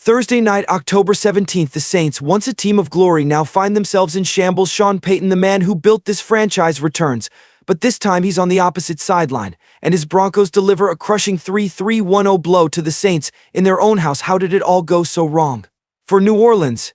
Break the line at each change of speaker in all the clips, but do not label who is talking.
Thursday night, October 17th, the Saints, once a team of glory, now find themselves in shambles. Sean Payton, the man who built this franchise, returns. But this time he's on the opposite sideline, and his Broncos deliver a crushing 3-3-1-0 blow to the Saints in their own house. How did it all go so wrong for New Orleans?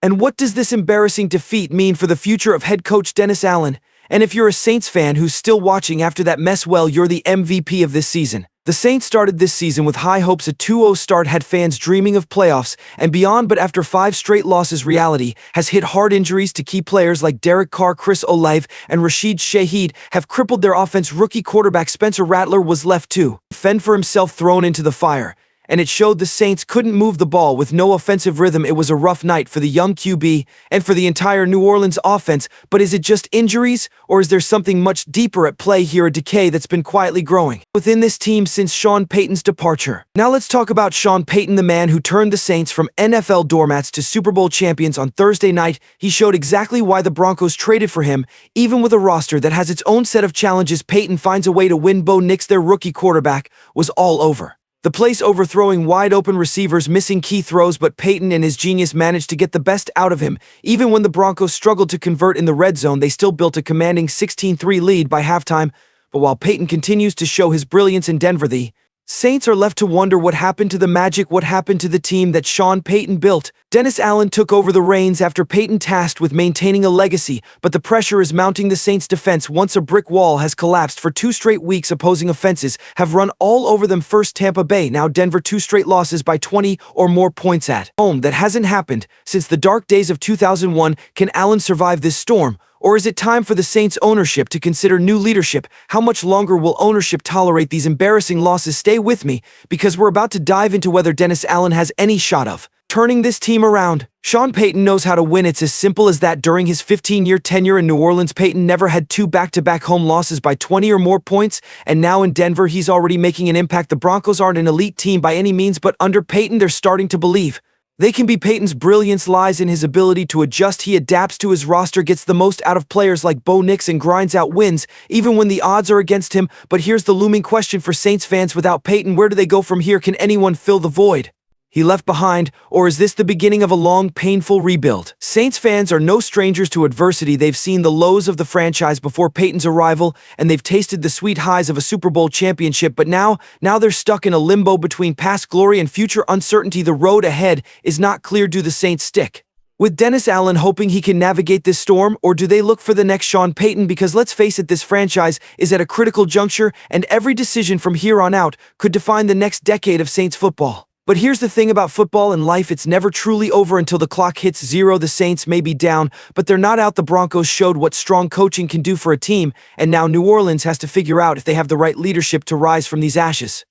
And what does this embarrassing defeat mean for the future of head coach Dennis Allen? And if you're a Saints fan who's still watching after that mess, well, you're the MVP of this season. The Saints started this season with high hopes. A 2-0 start had fans dreaming of playoffs and beyond, but after 5 straight losses, reality has hit hard. Injuries to key players like Derek Carr, Chris Olave, and Rashid Shaheed have crippled their offense. Rookie quarterback Spencer Rattler was left to fend for himself, thrown into the fire. And it showed. The Saints couldn't move the ball with no offensive rhythm. It was a rough night for the young QB and for the entire New Orleans offense. But is it just injuries, or is there something much deeper at play here? A decay that's been quietly growing within this team since Sean Payton's departure. Now let's talk about Sean Payton, the man who turned the Saints from NFL doormats to Super Bowl champions. On Thursday night, he showed exactly why the Broncos traded for him. Even with a roster that has its own set of challenges, Payton finds a way to win. Bo Nix, their rookie quarterback, was all over the place, overthrowing wide-open receivers, missing key throws, but Payton and his genius managed to get the best out of him. Even when the Broncos struggled to convert in the red zone, they still built a commanding 16-3 lead by halftime. But while Payton continues to show his brilliance in Denver, the Saints are left to wonder what happened to the magic, what happened to the team that Sean Payton built. Dennis Allen took over the reins after Payton, tasked with maintaining a legacy, but the pressure is mounting. The Saints' defense, once a brick wall, has collapsed for 2 straight weeks. Opposing offenses have run all over them. First Tampa Bay, now Denver. 2 straight losses by 20 or more points at home. That hasn't happened since the dark days of 2001. Can Allen survive this storm? Or is it time for the Saints ownership to consider new leadership? How much longer will ownership tolerate these embarrassing losses? Stay with me, because we're about to dive into whether Dennis Allen has any shot of turning this team around. Sean Payton knows how to win. It's as simple as that. During his 15-year tenure in New Orleans, Payton never had 2 back-to-back home losses by 20 or more points, and now in Denver, he's already making an impact. The Broncos aren't an elite team by any means, but under Payton, they're starting to believe they can be. Payton's brilliance lies in his ability to adjust. He adapts to his roster, gets the most out of players like Bo Nix, and grinds out wins, even when the odds are against him. But here's the looming question for Saints fans: without Payton, where do they go from here? Can anyone fill the void he left behind, or is this the beginning of a long, painful rebuild? Saints fans are no strangers to adversity. They've seen the lows of the franchise before Payton's arrival, and they've tasted the sweet highs of a Super Bowl championship. But now they're stuck in a limbo between past glory and future uncertainty. The road ahead is not clear. Do the Saints stick with Dennis Allen, hoping he can navigate this storm, or do they look for the next Sean Payton? Because let's face it, this franchise is at a critical juncture, and every decision from here on out could define the next decade of Saints football. But here's the thing about football and life: it's never truly over until the clock hits 0. The Saints may be down, but they're not out. The Broncos showed what strong coaching can do for a team, and now New Orleans has to figure out if they have the right leadership to rise from these ashes.